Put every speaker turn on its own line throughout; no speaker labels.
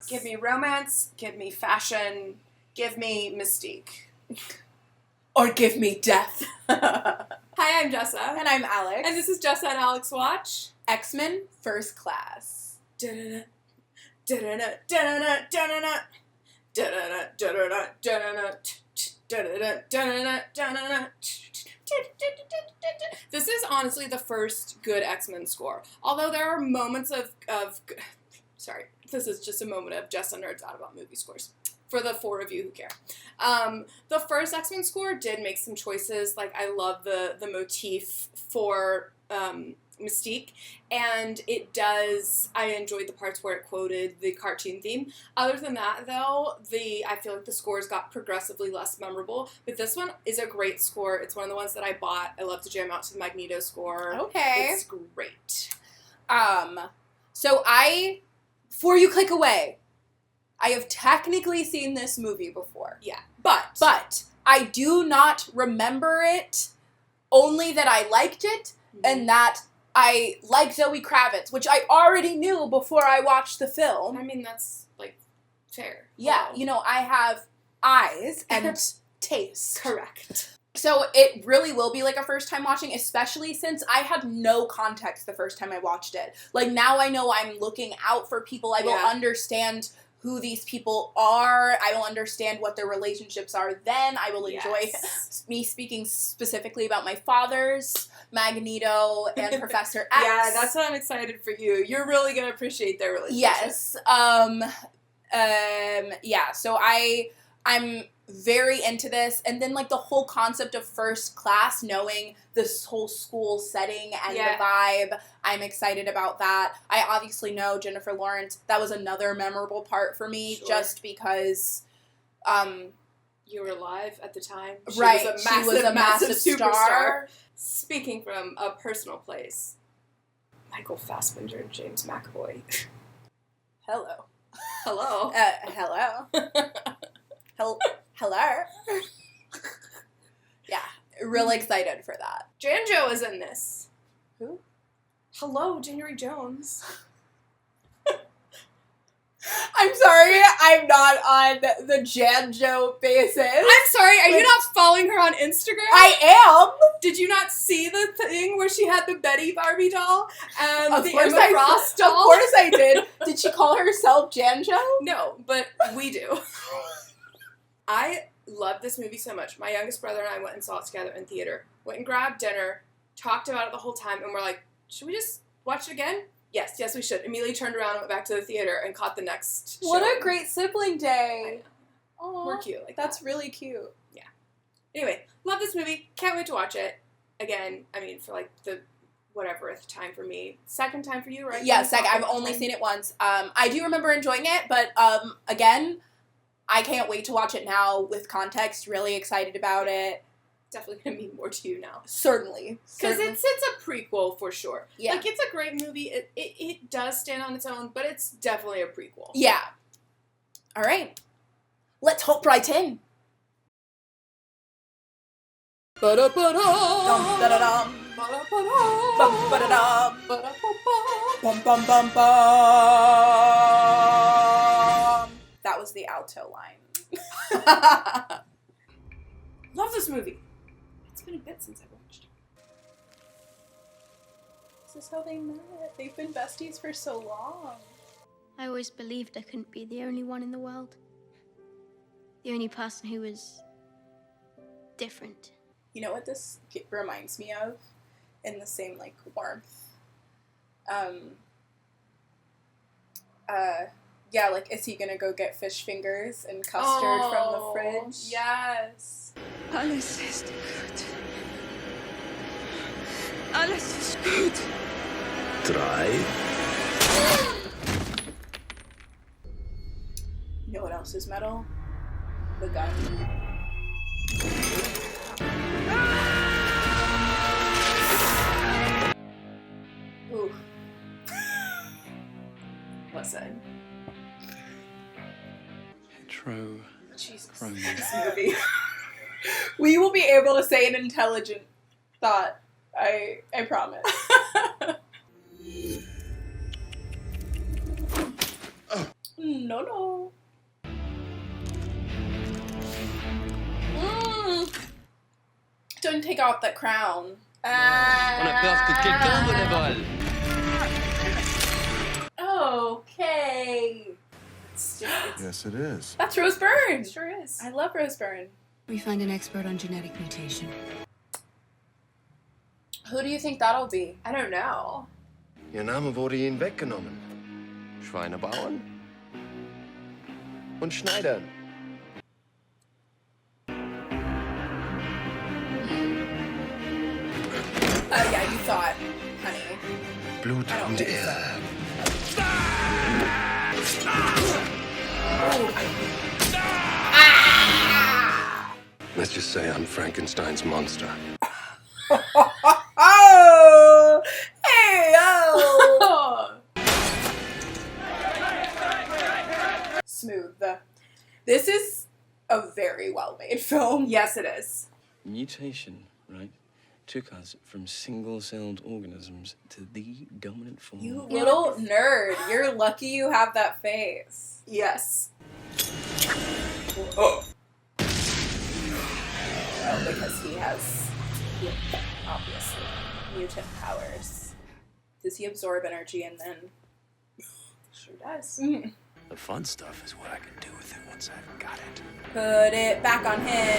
Give me romance, give me fashion, give me mystique.
Or give me death.
Hi, I'm Jessa.
And I'm Alex.
And this is Jessa and Alex Watch
X-Men First Class.
This is honestly the first good X-Men score. Although there are moments of sorry, this is just a moment of Jessa nerds out about movie scores. For the four of you who care. The first X-Men score did make some choices. Like, I love the motif for Mystique. And it does, I enjoyed the parts where it quoted the cartoon theme. Other than that, though, I feel like the scores got progressively less memorable. But this one is a great score. It's one of the ones that I bought. I love to jam out to the Magneto score.
Okay.
It's great.
So before you click away, I have technically seen this movie before.
Yeah.
But I do not remember it, only that I liked it, and that I like Zoe Kravitz, which I already knew before I watched the film.
I mean, that's, like, fair.
Yeah,
Hello.
you know, I have eyes and taste.
Correct.
So it really will be like a first time watching, especially since I had no context the first time I watched it. Like, now I know I'm looking out for people. I will understand who these people are. I will understand what their relationships are then. I will enjoy me speaking specifically about my fathers, Magneto, and Professor X.
Yeah, that's what I'm excited for you. You're really going to appreciate their relationship.
Yes. Yeah, so I'm very into this, and then like the whole concept of First Class, knowing this whole school setting and the vibe, I'm excited about that. I obviously know Jennifer Lawrence. That was another memorable part for me, just because
you were alive at the time.
She was a massive star.
Speaking from a personal place, Michael Fassbender and James McAvoy.
Hello.
Hello.
Hello. Yeah, real excited for that.
Janjo is in this.
Who?
Hello, January Jones.
I'm sorry, I'm not on the Janjo basis.
I'm sorry, are you not following her on Instagram?
I am.
Did you not see the thing where she had the Betty Barbie doll and
of
the
course
Emma Frost doll?
Of course I did. Did she call herself Janjo?
No, but we do. I love this movie so much. My youngest brother and I went and saw it together in theater. Went and grabbed dinner, talked about it the whole time, and we're like, should we just watch it again? Yes, we should. Immediately turned around and went back to the theater and caught the next show.
What a great sibling day.
Aww, we're cute like
That's really cute.
Yeah. Anyway, love this movie. Can't wait to watch it. Again, I mean, for like the whateverth time for me. Second time for you, right?
Yeah, second. I've only seen it once. I do remember enjoying it, but again, I can't wait to watch it now with context. Really excited about it.
Definitely going to mean more to you now.
Certainly.
Because it's a prequel for sure.
Yeah.
Like, it's a great movie. It does stand on its own, but it's definitely a prequel.
Yeah. All right. Let's hop right in. Ba-da-ba-dum. Da-da-dum. Bum ba-da-dum. Bum bum bum bum. That was the alto line.
Love this movie. It's been a bit since I watched it.
This is how they met. They've been besties for so long.
I always believed I couldn't be the only one in the world. The only person who was different.
You know what this reminds me of? In the same, like, warmth. Yeah, like, is he gonna go get fish fingers and custard from the fridge?
Yes.
Alles ist gut. Alles ist gut.
3.
You know what else is metal? The gun. Ooh.
Listen.
True.
Jesus.
Romance.
This movie.
We will be able to say an intelligent thought. I promise. No. Don't take off that crown.
On a peur que quelqu'un me le vole.
Okay.
Yes, it is.
That's Rose Byrne.
It sure is.
I love Rose Byrne.
We find an expert on genetic mutation.
Who do you think that'll be?
I don't know.
Ihr Name wurde Ihnen weggenommen. Schweinebauern und Schneidern.
Yeah, you thought, honey.
Blut und Ehre. Let's just say I'm Frankenstein's monster.
Oh! Hey, oh! Smooth. This is a very well-made film.
Yes, it is.
Mutation, right, took us from single-celled organisms to the dominant form.
You little nerd. You're lucky you have that face.
Yes.
Oh, because he has, obviously, mutant powers. Does he absorb energy and then...
Sure does.
The fun stuff is what I can do with it once I've got it.
Put it back on him.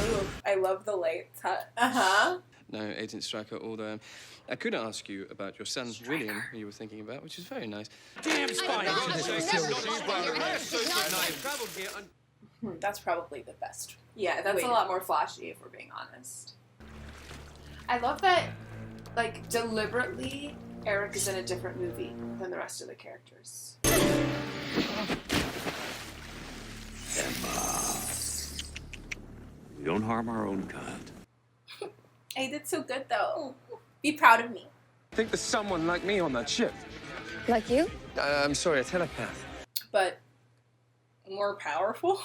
Ooh, I love the light touch.
Uh-huh.
No, Agent Stryker, although I could ask you about your son, William, who you were thinking about, which is very nice. Damn
That's probably the best.
Yeah, that's
Wait.
a lot more flashy, if we're being honest. I love that, like, deliberately, Eric is in a different movie than the rest of the characters.
We don't harm our own kind.
I did so good, though. Be proud of me.
I think there's someone like me on that ship.
Like you?
I'm sorry, a telepath.
But more powerful?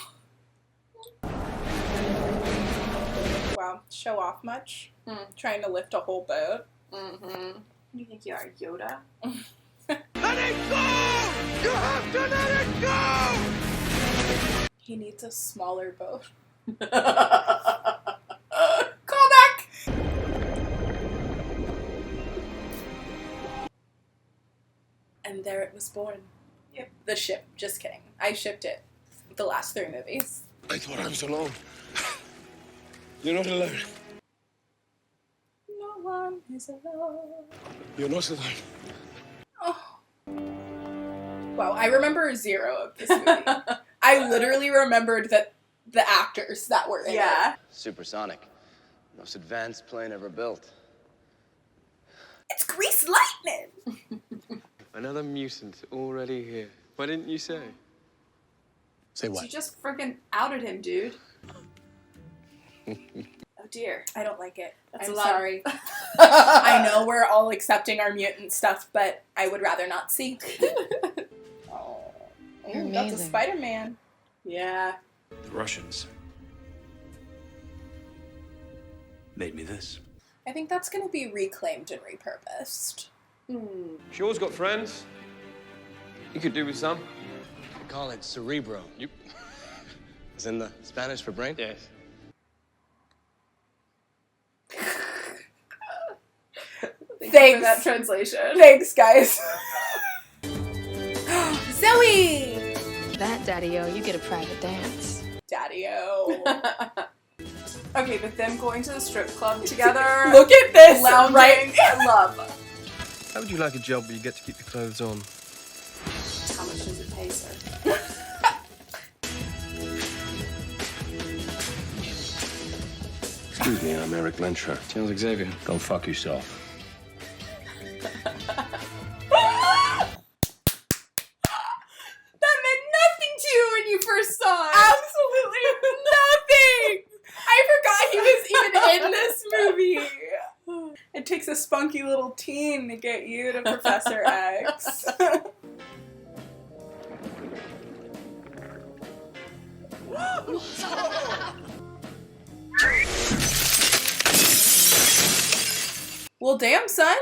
Wow, show off much? Trying to lift a whole boat?
Mm-hmm. Do you think you are Yoda?
Let it go! You have to let it go!
He needs a smaller boat. Call back! And there it was born. Yep. The ship. Just kidding. I shipped it. The last 3 movies.
I thought I was alone. You're not alone.
No one is alone.
You're not alone.
Oh. Wow, I remember 0 of this movie. I literally remembered that the actors that were in it.
Supersonic. Most advanced plane ever built.
It's Grease Lightning!
Another mutant already here. Why didn't you say?
Say
You
what?
just freaking outed him, dude. Oh dear.
I don't like it.
That's
I'm
a lot.
sorry. I know we're all accepting our mutant stuff, but I would rather not see. Oh,
You're
that's a
amazing.
Spider-Man. Yeah.
The Russians made me this.
I think that's going to be reclaimed and repurposed.
She always got friends. You could do with some.
We call it cerebro. You... Is in the Spanish for brain?
Yes.
Thanks.
For that translation.
Thanks, guys. Zoe!
That, Daddy-O, you get a private dance.
Daddy-O.
Okay, but them going to the strip club together.
Look at this.
Lounging.
Right?
I love.
How would you like a job where you get to keep your clothes on?
How much does it pay, sir?
Excuse me, I'm Eric Lensher.
Charles Xavier.
Go fuck yourself.
That meant nothing to you when you first saw it.
Absolutely nothing! I forgot he was even in this movie. It takes a spunky little teen to get you to Professor X. Well, damn, son.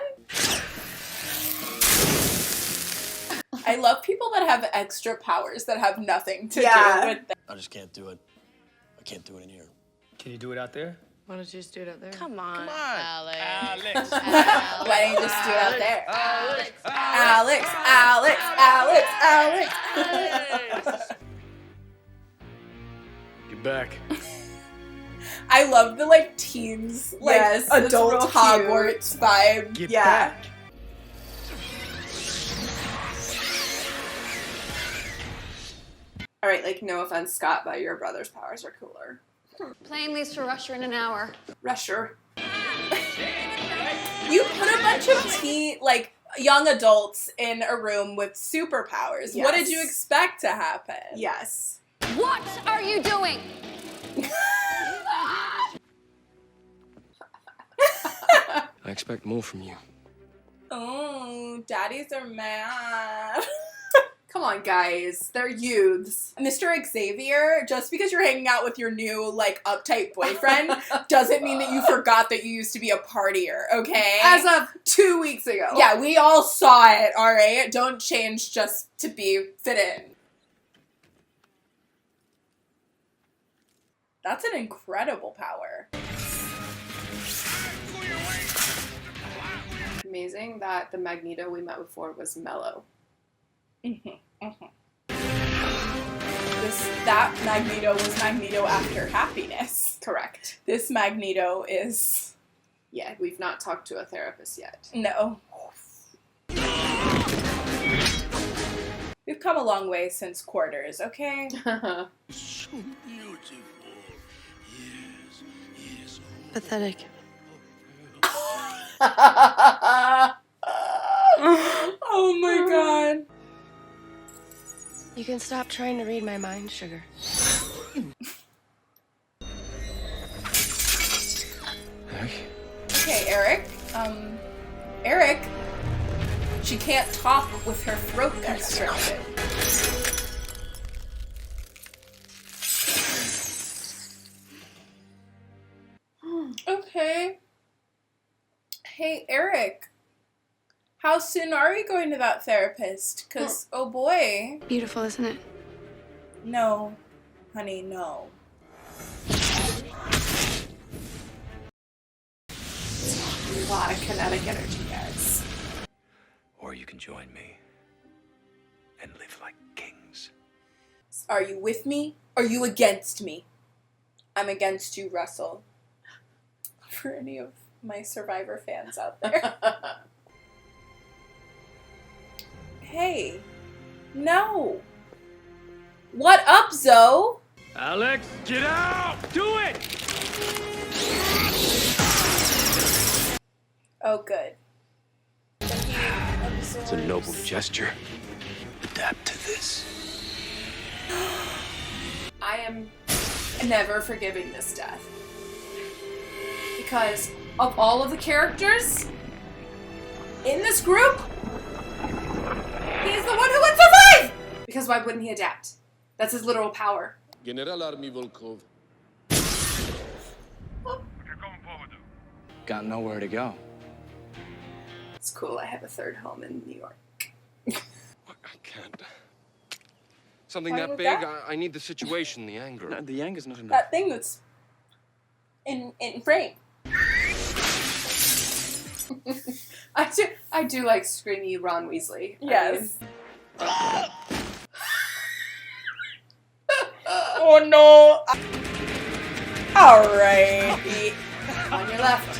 love people that have extra powers that have nothing to do with them.
I just can't do it. I can't do it in here.
Can you do it out there?
Why don't you just do it out there?
Come on.
Come on.
Alex.
Alex.
Why don't you just do it out there?
Alex.
Alex.
Get back.
I love the like teens, like
Yes, it's
adult
real
Hogwarts vibe.
Get
Yeah.
back.
All right, like, no offense, Scott, but your brother's powers are cooler.
Plane leaves for Russia in an hour.
Rusher.
You put a bunch of young adults in a room with superpowers. What did
Yes.
you expect to happen?
Yes.
What are you doing?
I expect more from you.
Oh, daddies are mad.
Come on, guys. They're youths.
Mr. Xavier, just because you're hanging out with your new, like, uptight boyfriend doesn't mean that you forgot that you used to be a partier, okay?
As of 2 weeks ago.
Yeah, we all saw it, alright? Don't change just to fit in. That's an incredible power.
Amazing that the Magneto we met before was mellow.
That Magneto was Magneto after happiness.
Correct.
This Magneto is...
Yeah, we've not talked to a therapist yet.
No. We've come a long way since Quarters, okay?
So beautiful. Yes, yes.
Pathetic.
Oh my god.
You can stop trying to read my mind, sugar.
Okay, Eric. Eric. She can't talk with her throat constricted. Okay. Hey, Eric. How soon are we going to that therapist? Because, oh boy.
Beautiful, isn't it?
No. Honey, no.
A lot of kinetic energy, guys.
Or you can join me and live like kings.
Are you with me? Are you against me? I'm against you, Russell. For any of my Survivor fans out there. Hey. No. What up, Zoe?
Alex, get out! Do it!
Oh, good.
It's a noble gesture. Adapt to this.
I am never forgiving this death. Because of all of the characters in this group, he's the one who would survive! Because why wouldn't he adapt? That's his literal power.
General Army Volkov.
Got nowhere to go.
It's cool, I have a third home in New York.
I can't. Something
Why
that
would
big,
that?
I need the situation, the anger.
No, the anger's not enough.
That thing that's in frame.
I do like screamy Ron Weasley.
Yes. Oh no! Alright.
On your left.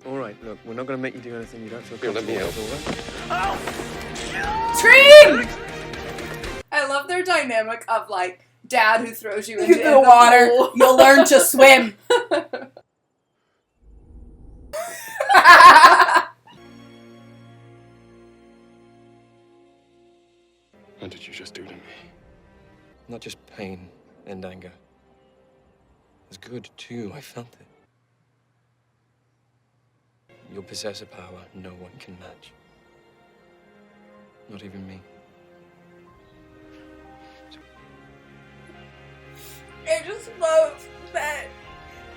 All right, look, we're not going to make you do anything you don't feel
Here, let me
comfortable with, all right?
Scream! I love their dynamic of, like, dad who throws you into
the water.
pool.
You'll learn to swim.
What did you just do to me?
Not just pain and anger. It was good, too. I felt it. You possess a power no one can match. Not even me.
I just love that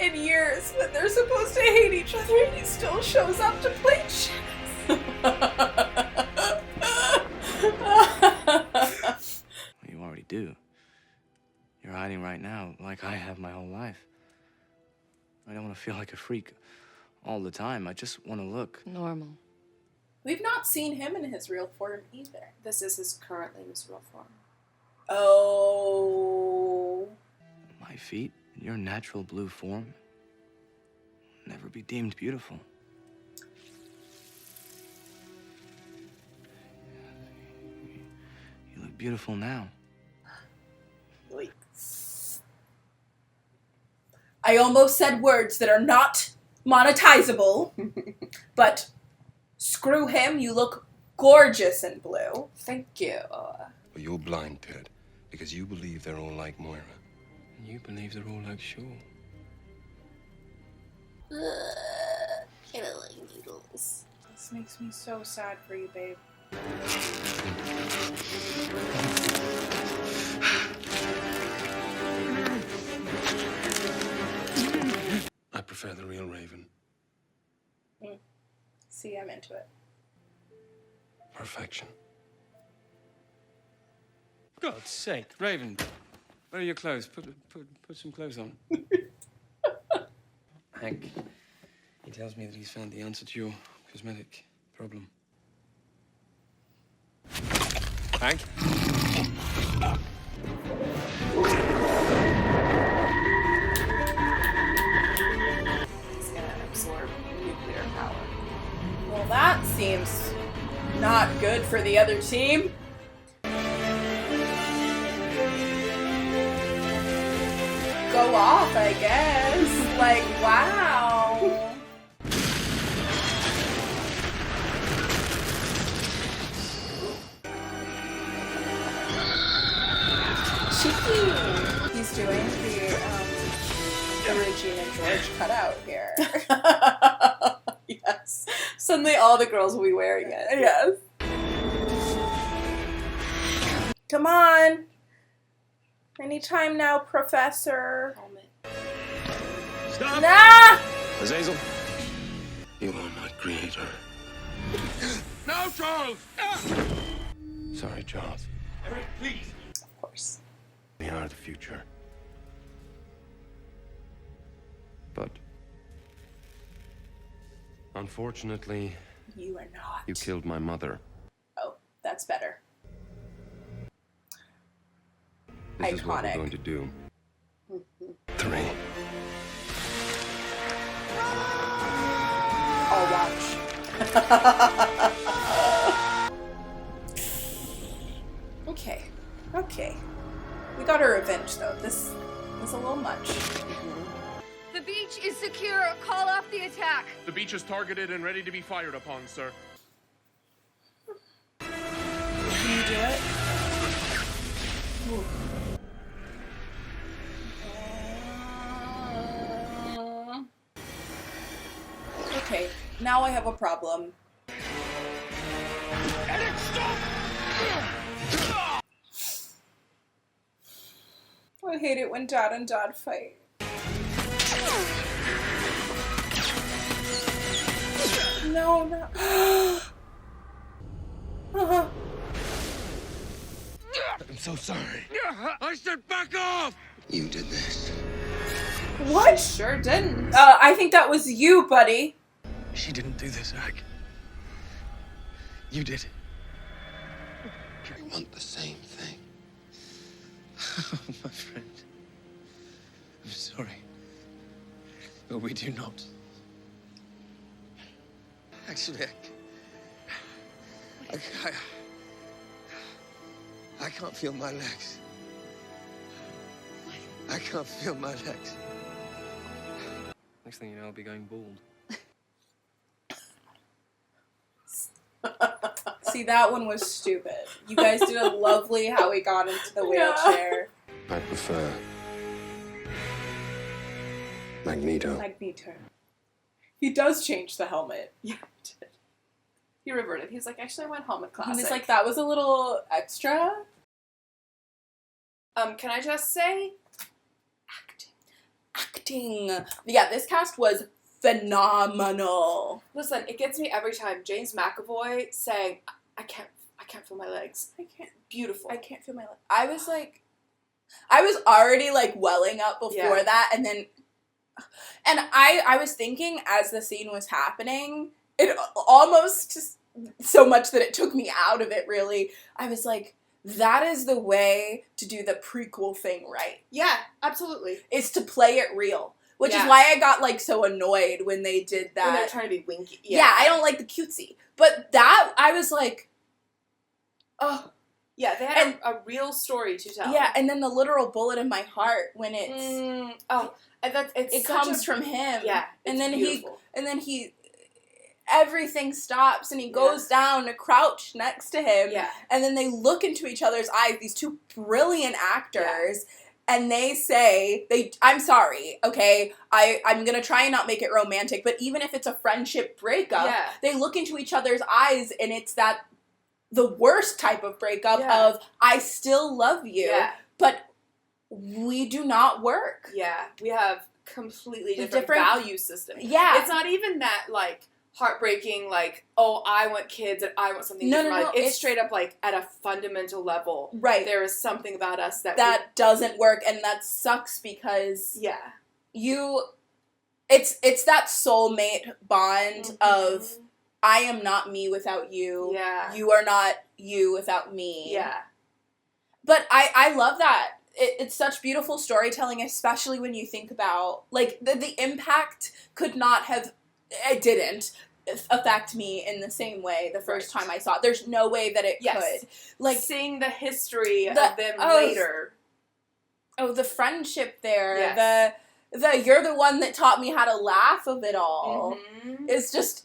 in years when they're supposed to hate each other, he still shows up to play chess.
right now like I have my whole life. I don't want to feel like a freak all the time. I just want to look
normal.
We've not seen him in his real form either.
This is his currently his real form.
Oh.
my feet in your natural blue form. Never be deemed beautiful. You look beautiful now.
Like, I almost said words that are not monetizable, but screw him, you look gorgeous in blue.
Thank you.
But you're blind, Ted, because you believe they're all like Moira.
And you believe they're all like Shaw.
I don't like needles. This makes me so sad for you, babe.
I prefer the real Raven.
See, I'm into it.
Perfection.
God's sake, Raven, where are your clothes? Put some clothes on. Hank, he tells me that he's found the answer to your cosmetic problem. Hank?
He's gonna absorb nuclear power.
Well, that seems not good for the other team. Go off, I guess. Like, wow. Cheeky. He's doing the Regina George cutout here.
Yes. Suddenly all the girls will be wearing it.
Yes. Come on. Anytime now, Professor.
Helmet.
Stop!
Nah!
Azazel, you are my creator.
No, Charles!
Sorry, Charles.
Eric, please.
Of course.
We are the future. But unfortunately,
You are not.
you killed my mother.
Oh, that's better.
This is what we're
Iconic.
going to do. 3.
I'll watch. Okay. Okay. We got our revenge, though. This was a little much.
The beach is secure. Call off the attack.
The beach is targeted and ready to be fired upon, sir.
Can you do it? Ooh. Okay, now I have a problem. I hate it when Dad and Dad fight. No, no.
I'm so sorry.
I said back off!
You did this.
What?
Sure didn't.
I think that was you, buddy.
She didn't do this, Hank. You did it.
We want the same thing.
My friend. I'm sorry. But we do not. Actually, I can't feel my legs. I can't feel my legs. Next thing you know, I'll be going bald.
See, that one was stupid. You guys did a lovely how he got into the wheelchair.
I prefer Magneto.
Magneto. He does change the helmet.
Yeah, he did. He reverted. He's like, actually, I went helmet classic.
He was like, that was a little extra.
Can I just say,
Acting. Yeah, this cast was phenomenal.
listen, it gets me every time. James McAvoy saying, I can't feel my legs.
I can't
Beautiful.
feel my leg.
I was like,
I was already, like, welling up before that, and then... And I was thinking, as the scene was happening, it almost... so much that it took me out of it, really. I was like, that is the way to do the prequel thing right.
Yeah, absolutely.
Is to play it real. Which is why I got, like, so annoyed when they did that.
When they're trying to be winky.
Yeah, I don't like the cutesy. But that, I was like, oh.
Yeah, they had a real story to tell.
Yeah, and then the literal bullet in my heart when it's... it comes from him.
Yeah,
and then he... Everything stops, and he goes down to crouch next to him.
Yeah.
And then they look into each other's eyes, these two brilliant actors, and they say, I'm sorry, okay, I'm gonna try and not make it romantic, but even if it's a friendship breakup, they look into each other's eyes, and it's the worst type of breakup of, I still love you, but we do not work.
Yeah, we have completely different value systems.
Yeah.
It's not even that, like, heartbreaking, like, oh, I want kids and I want something different.
No,
like, it's straight up, like, at a fundamental level.
Right.
There is something about us
that doesn't work, and that sucks because it's that soulmate bond of, I am not me without you.
Yeah.
You are not you without me.
Yeah.
But I love that. It's such beautiful storytelling, especially when you think about, like, the impact could not have... It didn't affect me in the same way the first time I saw it. There's no way that it could. Like,
seeing the history of them later.
Oh, the friendship there.
Yes.
The you're the one that taught me how to laugh of it all. It's just,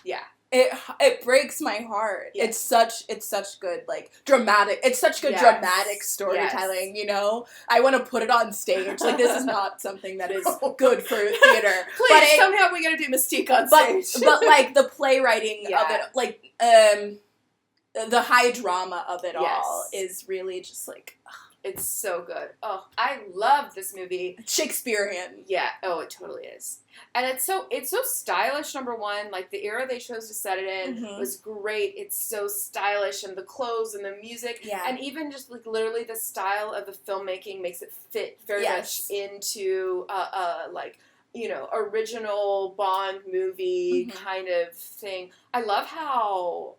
yeah.
It breaks my heart. Yes. It's such good, like, dramatic, it's such good dramatic storytelling, you know? I want to put it on stage. Like, this is not something that is good for theater.
Please, somehow we gotta do Mystique on stage.
But, like, the playwriting of it, like, the high drama of it all is really just, like...
It's so good. Oh, I love this movie.
Shakespearean.
Yeah. Oh, it totally is. And it's so stylish, number one. Like, the era they chose to set it in was great. It's so stylish, and the clothes and the music.
Yeah.
And even just, like, literally the style of the filmmaking makes it fit very much into, like, you know, original Bond movie kind of thing. I love how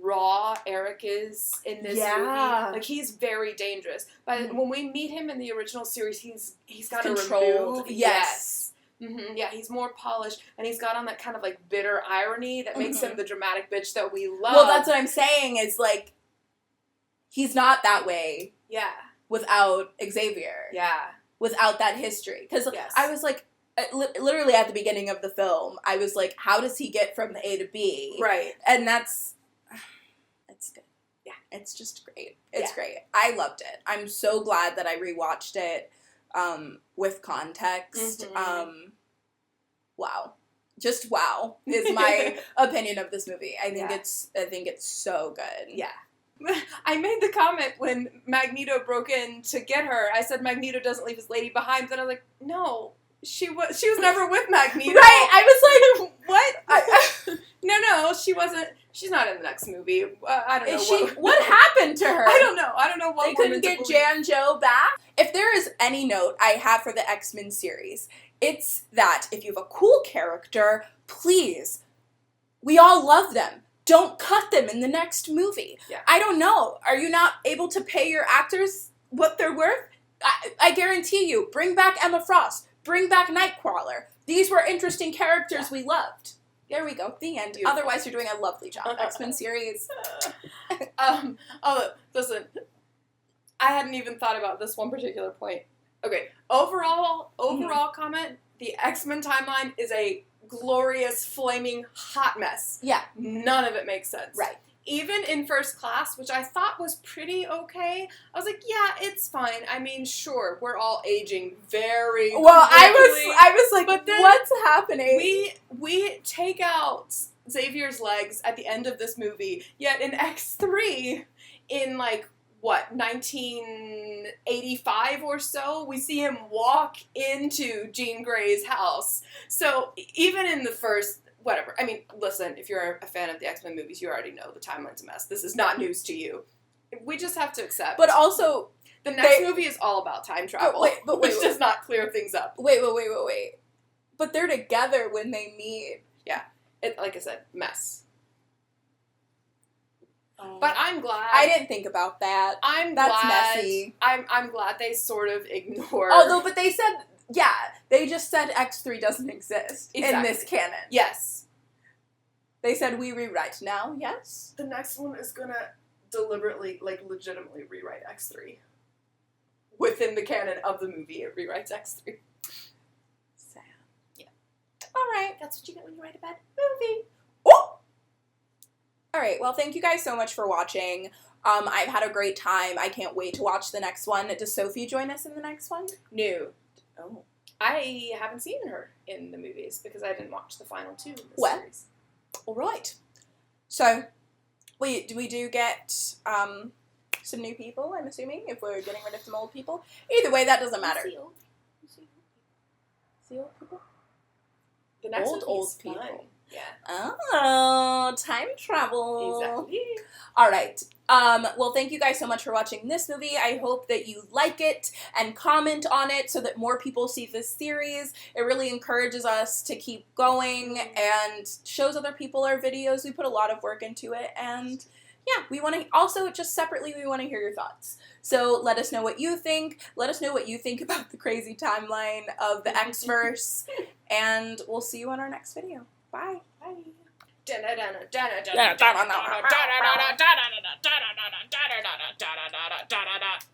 raw Eric is in this movie. Like, he's very dangerous. But when we meet him in the original series, he's got
control.
Yes. Yeah, he's more polished, and he's got on that kind of, like, bitter irony that makes him the dramatic bitch that we love.
Well, that's what I'm saying, is, like, he's not that way.
Yeah.
Without Xavier.
Yeah.
Without that history. Because I was like, literally at the beginning of the film, I was like, how does he get from A to B?
Right.
And it's good. Yeah, it's just great. It's great. I loved it. I'm so glad that I rewatched it with context. Wow. Just wow is my opinion of this movie. I think it's so good.
Yeah. I made the comment when Magneto broke in to get her. I said Magneto doesn't leave his lady behind. Then I was like, no, she was never with Magneto.
Right. I was like,
what? No, she wasn't. She's not in the next movie. I don't know.
What happened to her?
I don't know. I don't know what
they couldn't get Janjo back. If there is any note I have for the X-Men series, it's that if you have a cool character, please, we all love them. Don't cut them in the next movie.
Yeah.
I don't know. Are you not able to pay your actors what they're worth? I guarantee you, bring back Emma Frost. Bring back Nightcrawler. These were interesting characters we loved. There we go. The end. Beautiful. Otherwise, you're doing a lovely job. X-Men series.
Listen. I hadn't even thought about this one particular point. Okay. Overall comment, the X-Men timeline is a glorious, flaming, hot mess.
Yeah.
None of it makes sense.
Right.
Even in First Class, which I thought was pretty okay, I was like, yeah, it's fine. I mean, sure, we're all aging very quickly.
I was like, but then what's happening?
We take out Xavier's legs at the end of this movie, yet in X3, in, like, what, 1985 or so, we see him walk into Jean Grey's house. So even in the first, whatever, I mean, listen, if you're a fan of the X-Men movies, you already know the timeline's a mess. This is not news to you. We just have to accept.
But also,
The next movie is all about time travel, which does not clear things up.
Wait. But they're together when they meet.
Yeah. Like I said, mess. But I'm glad.
I didn't think about that. That's messy.
I'm glad they sort of ignored.
Although, but they said, they just said X3 doesn't exist in this canon.
Yes.
They said we rewrite now, yes?
The next one is gonna deliberately, legitimately rewrite X3. Within the canon of the movie, it rewrites X3.
Sad.
Yeah.
Alright.
That's what you get when you write a bad
movie. Oh! Alright, well, thank you guys so much for watching. I've had a great time. I can't wait to watch the next one. Does Sophie join us in the next one?
No.
Oh.
I haven't seen her in the movies because I didn't watch the final two in the series.
Alright. So, do we get some new people, I'm assuming, if we're getting rid of some old people? Either way, that doesn't matter.
See old people? The
next old
people.
Fun.
Yeah.
Oh, time travel.
Exactly.
Alright. Well, thank you guys so much for watching this movie. I hope that you like it and comment on it so that more people see this series. It really encourages us to keep going and shows other people our videos. We put a lot of work into it, and yeah, we want to also, just separately, we want to hear your thoughts. So let us know what you think. Let us know what you think about the crazy timeline of the X-verse, and we'll see you on our next video. Bye.
Bye.